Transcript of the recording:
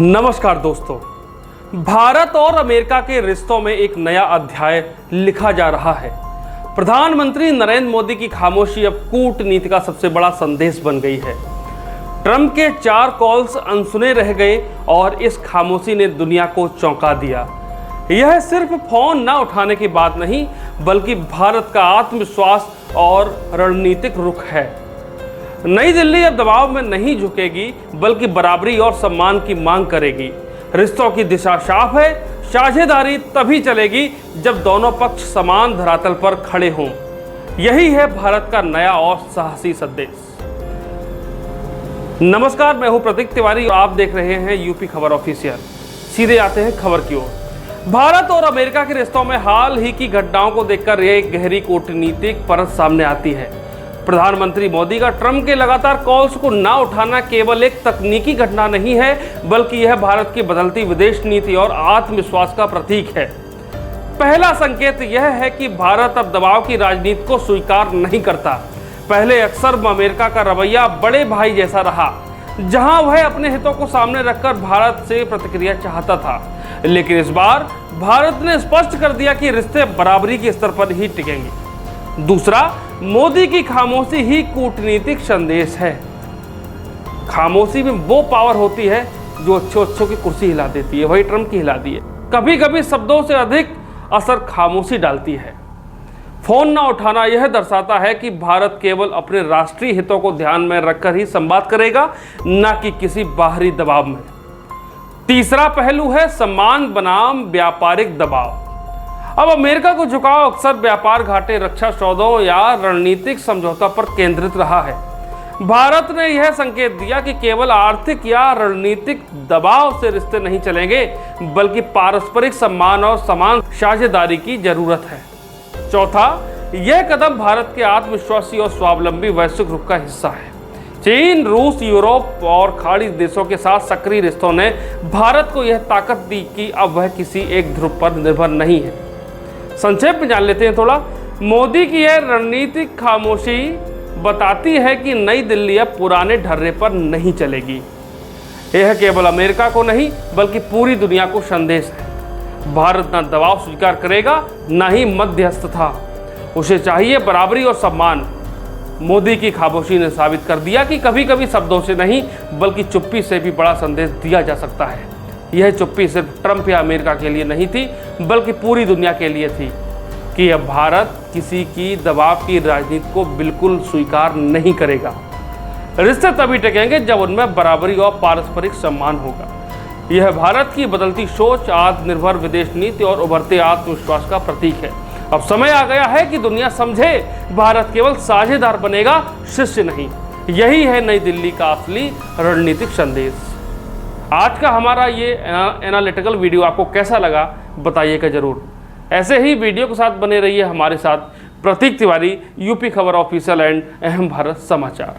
नमस्कार दोस्तों, भारत और अमेरिका के रिश्तों में एक नया अध्याय लिखा जा रहा है। प्रधानमंत्री नरेंद्र मोदी की खामोशी अब कूटनीति का सबसे बड़ा संदेश बन गई है। ट्रंप के 4 कॉल्स अनसुने रह गए और इस खामोशी ने दुनिया को चौंका दिया। यह सिर्फ फोन न उठाने की बात नहीं, बल्कि भारत का आत्मविश्वास और रणनीतिक रुख है। नई दिल्ली अब दबाव में नहीं झुकेगी, बल्कि बराबरी और सम्मान की मांग करेगी। रिश्तों की दिशा साफ है। साझेदारी तभी चलेगी जब दोनों पक्ष समान धरातल पर खड़े हों। यही है भारत का नया और साहसी संदेश। नमस्कार, मैं हूं प्रतीक तिवारी और आप देख रहे हैं यूपी खबर ऑफिशियल। सीधे आते हैं खबर की ओर। भारत और अमेरिका के रिश्तों में हाल ही की घटनाओं को देखकर एक गहरी कूटनीतिक परत सामने आती है। प्रधानमंत्री मोदी का ट्रंप के लगातार कॉल्स को ना उठाना केवल एक तकनीकी घटना नहीं है, बल्कि यह भारत की बदलती विदेश नीति और आत्मविश्वास का प्रतीक है। पहला संकेत यह है कि भारत अब दबाव की राजनीति को स्वीकार नहीं करता। पहले अक्सर अमेरिका का रवैया बड़े भाई जैसा रहा, जहां वह अपने हितों को सामने रखकर भारत से प्रतिक्रिया चाहता था। लेकिन इस बार भारत ने स्पष्ट कर दिया कि रिश्ते बराबरी के स्तर पर ही टिकेंगे। दूसरा, मोदी की खामोशी ही कूटनीतिक संदेश है। खामोशी में वो पावर होती है जो अच्छों की कुर्सी हिला देती है, वही ट्रंप की हिला दी है। कभी कभी शब्दों से अधिक असर खामोशी डालती है। फोन ना उठाना यह दर्शाता है कि भारत केवल अपने राष्ट्रीय हितों को ध्यान में रखकर ही संवाद करेगा, न कि किसी बाहरी दबाव में। तीसरा पहलू है सम्मान बनाम व्यापारिक दबाव। अब अमेरिका को झुकाव अक्सर व्यापार घाटे, रक्षा सौदों या रणनीतिक समझौता पर केंद्रित रहा है। भारत ने यह संकेत दिया कि केवल आर्थिक या रणनीतिक दबाव से रिश्ते नहीं चलेंगे, बल्कि पारस्परिक सम्मान और समान साझेदारी की जरूरत है। चौथा, यह कदम भारत के आत्मविश्वासी और स्वावलंबी वैश्विक रुख का हिस्सा है। चीन, रूस, यूरोप और खाड़ी देशों के साथ सक्रिय रिश्तों ने भारत को यह ताकत दी कि अब वह किसी एक ध्रुव पर निर्भर नहीं है। संक्षेप में जान लेते हैं थोड़ा। मोदी की यह रणनीतिक खामोशी बताती है कि नई दिल्ली अब पुराने ढर्रे पर नहीं चलेगी। यह केवल अमेरिका को नहीं, बल्कि पूरी दुनिया को संदेश है। भारत न दबाव स्वीकार करेगा, न ही मध्यस्थता। उसे चाहिए बराबरी और सम्मान। मोदी की खामोशी ने साबित कर दिया कि कभी कभी शब्दों से नहीं, बल्कि चुप्पी से भी बड़ा संदेश दिया जा सकता है। यह चुप्पी सिर्फ ट्रंप या अमेरिका के लिए नहीं थी, बल्कि पूरी दुनिया के लिए थी कि अब भारत किसी की दबाव की राजनीति को बिल्कुल स्वीकार नहीं करेगा। रिश्ते तभी टिकेंगे जब उनमें बराबरी और पारस्परिक सम्मान होगा। यह भारत की बदलती सोच, आत्मनिर्भर विदेश नीति और उभरते आत्मविश्वास का प्रतीक है। अब समय आ गया है कि दुनिया समझे, भारत केवल साझेदार बनेगा, शिष्य नहीं। यही है नई दिल्ली का असली रणनीतिक संदेश। आज का हमारा ये एनालिटिकल वीडियो आपको कैसा लगा बताइएगा जरूर। ऐसे ही वीडियो के साथ बने रहिए हमारे साथ। प्रतीक तिवारी, यूपी खबर ऑफिशियल एंड अहम भारत समाचार।